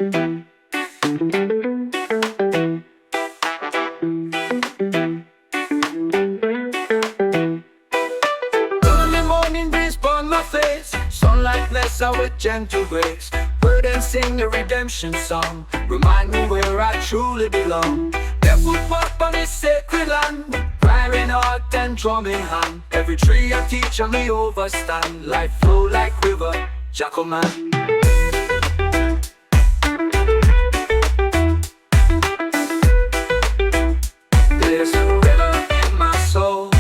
Early morning breeze burn my face, sunlight bless our gentle grace. Bird and sing the redemption song, remind me where I truly belong. Barefoot walk on this sacred land, prayer in heart and drum in hand. Every tree I teach and me overstand, life flow like river, Jackal man. There's a river in my soul,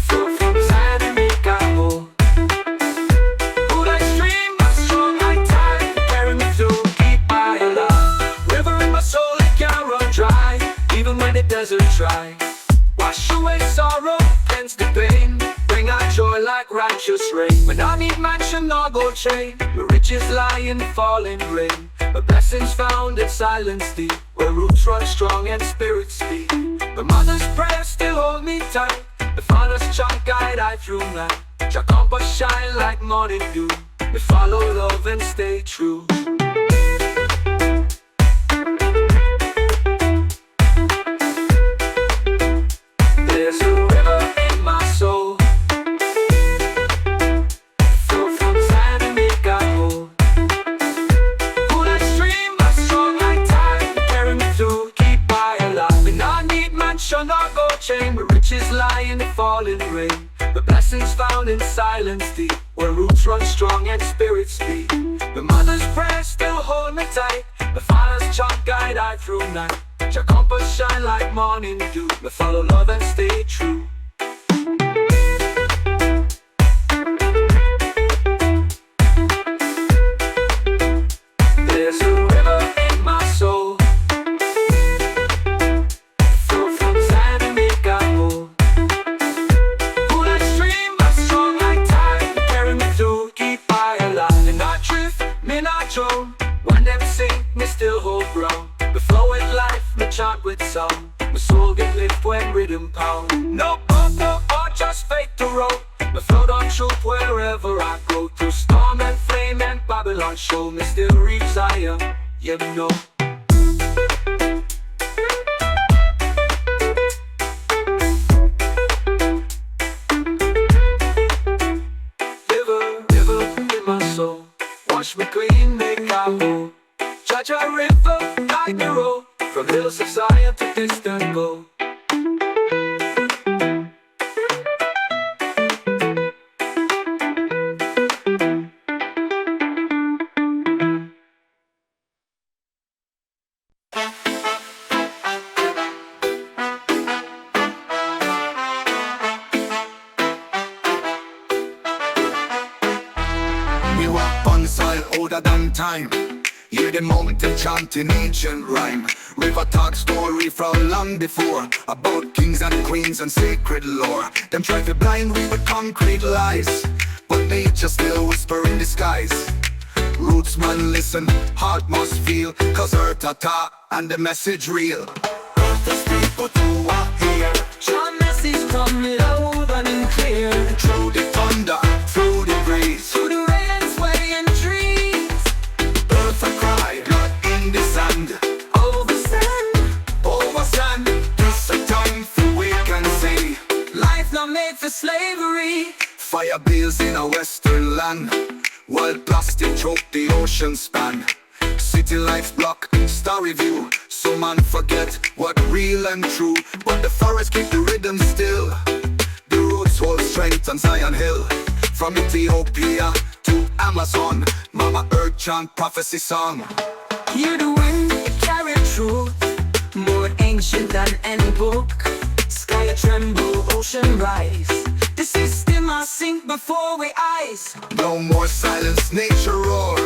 flow from Zion and Chicago. Good I stream, my strong high tide, carry me through, keep my alive. River in my soul, it can't run dry, even when the desert dry. Wash away sorrow, cleanse the pain, bring out joy like righteous rain. When I need mansion or gold chain, the riches lie in falling rain. The blessings found in silence deep, where roots run strong and spirits speak. The mother's prayer still hold me tight, the father's chant guide I through night. Your compass shine like morning dew, we follow love and stay true. There's a river in my soul, flow from Zion and Chicago. Good I stream, my strong high tide, carry me through, keep I alive. And I need mansion or gold chain, where riches lie in the falling rain. The blessings found in silence deep, where roots run strong and spirits speak. The mother's prayer still hold me tight, the father's chant guide I through night. Your compass shine like morning dew, we follow love and stay true. There's a river in my soul, flow from Zion and Chicago. Good I stream, my strong high tide, carry me through, keep I alive. And I drift, me not drown, when them sing, me still hold ground. The flow in life, me chant with sound, my soul get lift when rhythm pound. No pop, no art, just faith to roll, me float on truth wherever I go. Through storm and flame and Babylon show, me still reach Zion, yeah me know. River in my soul, wash me clean, make I whole. Judge a river, guide me roll, from hills of Zion to distant goal. We walk on soil older than time, hear the moment of chanting ancient rhyme. River talk story from long before, about kings and queens and sacred lore. Them try to blind we with concrete lies, but nature still whisper in the skies. Roots man listen, heart must feel, cause earth a talk and the message real. Earth is people to are here, Your message come loud and clear, through the thunder, through the breeze, through the rain, sway and trees. earth a cry, blood in the sand. Over sand, this a time for we can say, Life not made for slavery. fire blaze in a western land, while plastic choke the ocean span. City lights block starry view, so man forget what real and true. But the forest keep the rhythm still, the roots hold strength on Zion Hill. From Ethiopia to Amazon, Mama Earth chant prophecy song. Hear the wind, it carry truth, more ancient than any book. Sky a tremble, ocean rise, the system I sink before we eyes. No more silence, nature roar,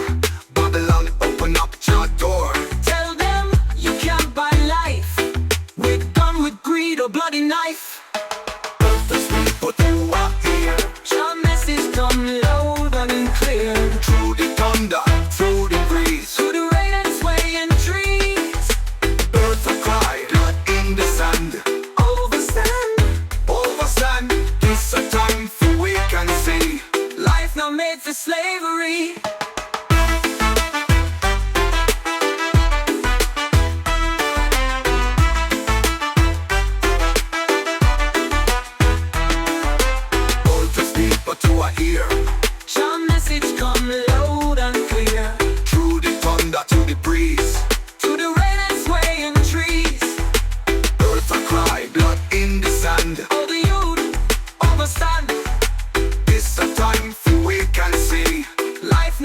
Babylon open up your door. Tell them you can't buy life with gun, with greed or bloody knife. Earth is people who are here, Your message come loud and clear, through the thunder, through the breeze, through the rain and sway and trees. earth a cry, blood in the sand. Over sand, this a time for we can say, Life not made for slavery.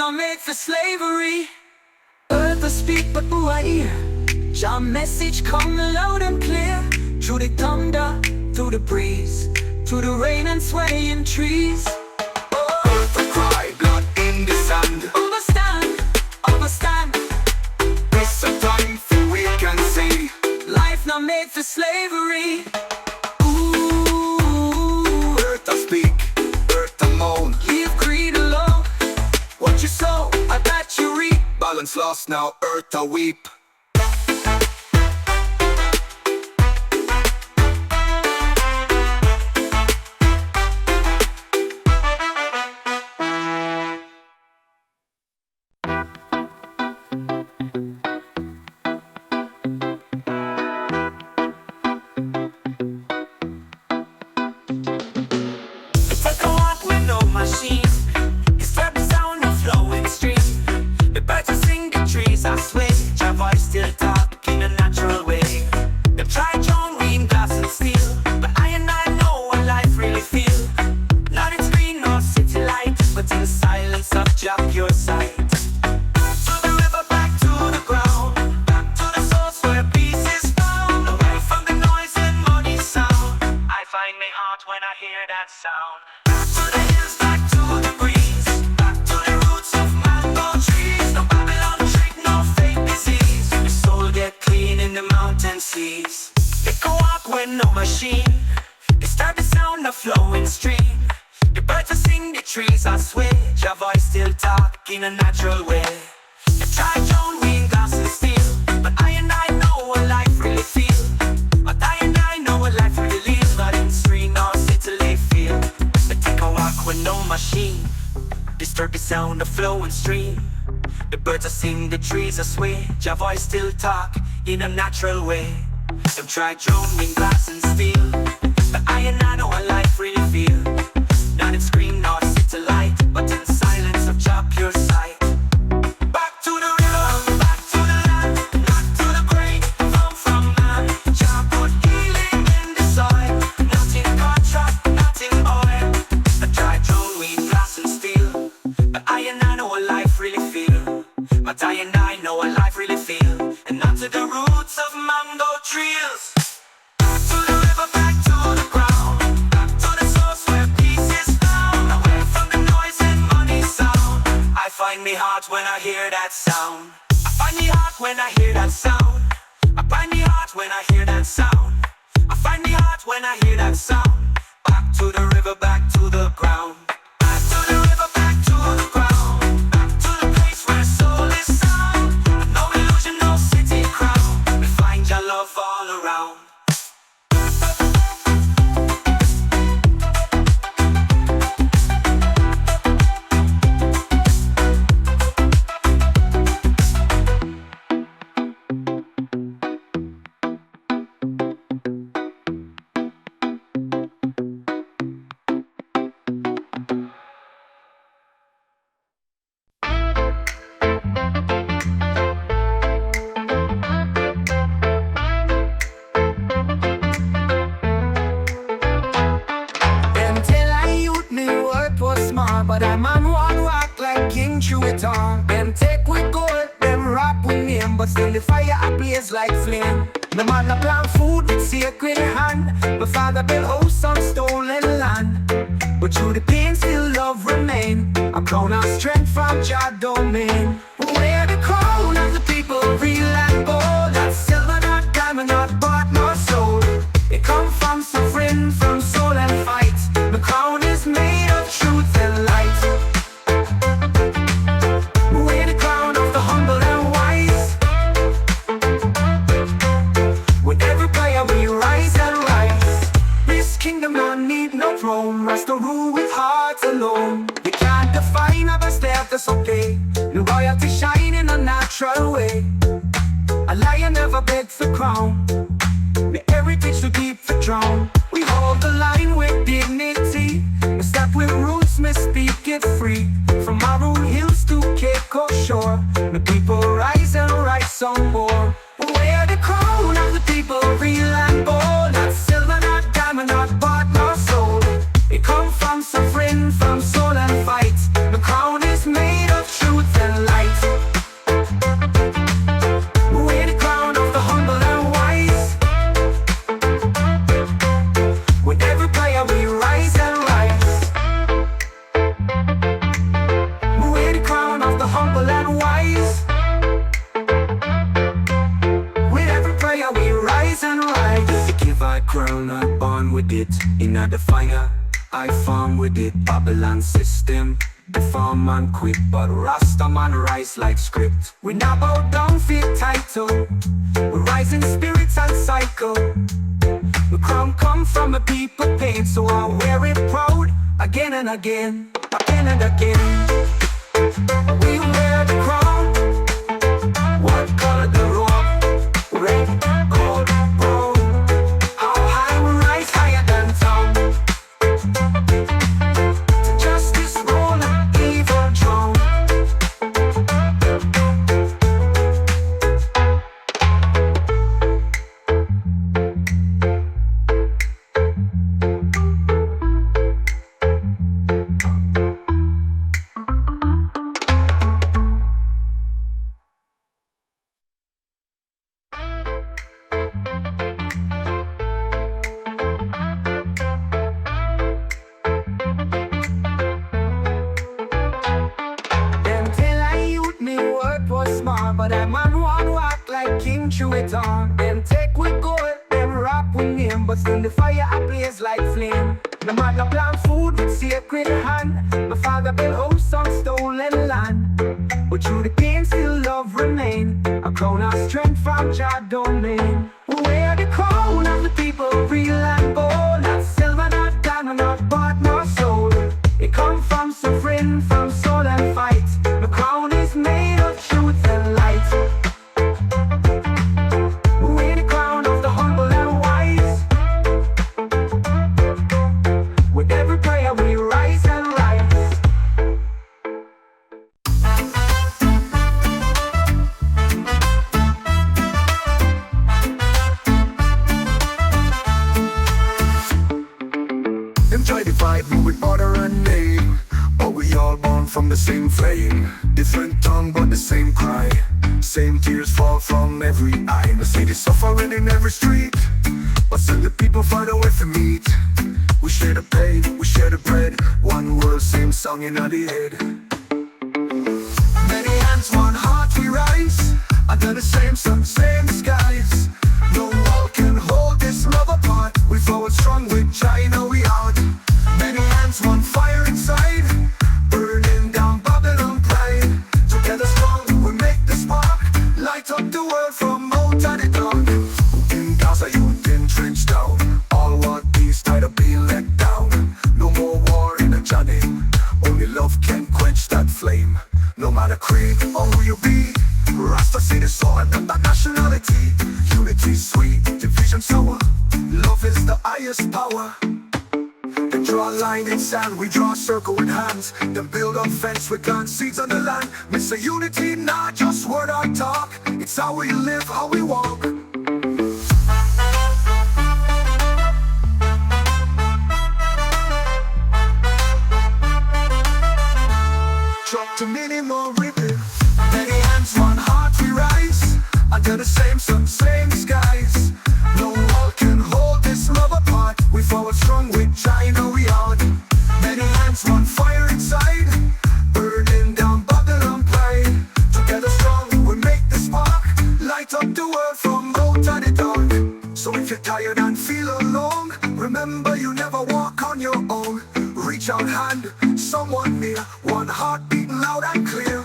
not made for slavery. Earth I speak, but who I hear? Jah message come loud and clear. Through the thunder, through the breeze, through the rain and swaying trees. Earth a cry, blood in the sand. Overstand, overstand. This a time for we can say, Life not made for slavery. ooh, earth a speak, earth a moan. Leave greed alone. What you sow, I bet you reap. balance lost now, earth a weep. Take a walk with no machines. Disturb the sound of flowing streams. The birds will sing, the trees are sway. Your voice still talk in a natural way. They try John Wayne, glass and steel, but I know what life really feel. Not in screen or city light, but in the silence of your pure sight. To the river, back to the ground, back to the source where peace is found. Away from the noise and money sound, I find my heart when I hear that sound. Back to the hills, back to the breeze, back to the roots of mango trees. No Babylon trick, no fake disease. The soul get clean in the mountain seas. Take a walk with no machine. Disturb the sound of flowing stream. The birds will sing, the trees are sway. Your voice still talk in a natural way. You try John Wayne, glass and steel, but I know what life really feel. But I know what life really lives. Not in screen or city lay feel. But take a walk with no machine. Disturb the sound of flowing stream. The birds are sing, the trees are sway. Your voice still talk in a natural way. Them try John Wayne, glass and steel, but I know what life really feel. Not in screen or city light, but in silence of your pure sight. Back to the river, back to the land, back to the grain from man. Jah put healing in the soil, nothing contract, nothing oil. I try John Wayne, glass and steel, but I know what life really feel. But I know what life really feel, and not to the roots of mango trees. Back to the river, back to the ground, back to the source where peace is found. Away from the noise and money sound, I find me heart when I hear that sound. I find me heart when I hear that sound. I find me heart when I hear that sound. I find me heart when I hear that sound. Back to the river, back to the ground. Back to the river, back to the ground. Back to the place where soul is sound. No illusion, no city crown. We find your love all around. Until I youth me work was smart, but I'm on one rock like king through it all. Them take with gold, them rock with name, but still the fire ablaze like flame. The man a plant food with sacred hand, but father built house on stolen land. But through the pain still love remain, a crown of strength from Jah domain. We wear the crown of the people, real and bold. Not silver, not diamond, not bought, nor sold. It come from suffering, from soul and fight. The crown is made of truth and light. We wear the crown of the humble and wise. With every prayer we rise and rise. This kingdom don't need no throne, rest or rule with hearts alone. We can't define our status, okay? The royalty shine in a natural way. A lion never begged for crown. The heritage to keep the throne. We hold the line with dignity. We step with roots, may speak it free. From Maroon Hills to Cape Coast shore, the people rise and rise some more. We wear the crown of the people, real and bold. Not silver, not diamond, not bought, nor sold. It come from suffering, from soul and fight. The crown is made of truth with it. In the fire, I farm with it. Babylon system, the farm man quick, but Rasta man rise like script. We not bow down for your title, we rise in spirits and cycle. The crown come from a people pain, so I wear it proud again and again, again and again. We wear the crown. What color the robe? Red, gold, brown. How high we rise, higher than town. To justice roll and evil drown. But that man want walk like king through it on. Them take with gold, them rock with name, but still the fire a blaze like flame. The mother plant food with sacred hand. My father built house on stolen land, but through the pain still love remain. A crown of strength from Jah domain. We wear the crown of the people, real and bold. Not silver, not diamond, not bought, nor sold. It come from suffering, from soul and fight. The crown is made of truth and light. We wear the crown of the humble and wise. With every prayer we rise and rise. Them try to fight me with order and name, but we all born from the same flame. Different tongue but the same cry. Same tears fall from every eye. The city suffering in every street, but still the people find a way to meet. We share the pain, we share the bread. One world, same song in the head. Many hands, one heart we rise. Under the same sun, same skies. No wall can hold this love apart. We forward strong with China we out. Many hands, one fire inside. Burning down Babylon pride. Together strong, we make the spark. Light up the world from out to the dawn. In Gaza, youth entrenched down. All want peace, tired of being let down. No more war in a Johnny. Only love can quench that flame. No matter creed or who you be, Rasta see the soul and the nationality. Unity sweet, division sour. Love is the highest power. They draw a line in sand, we draw a circle with hands. Then build a fence with plant seeds on the land. Miss a unity, not just word or talk. It's how we live, how we walk. Drop to minimum ribbon. Many hands, one heart we rise. Under the same sun, same skies. No wall can hold this love apart. We forward strong with China we out. Many hands, one fire inside. Burning down Babylon pride. Together strong, we make the spark. Light up the world from out to the dark. So if you're tired and feel alone, remember you never walk on your own. Reach out hand, someone near. One heart beating loud and clear.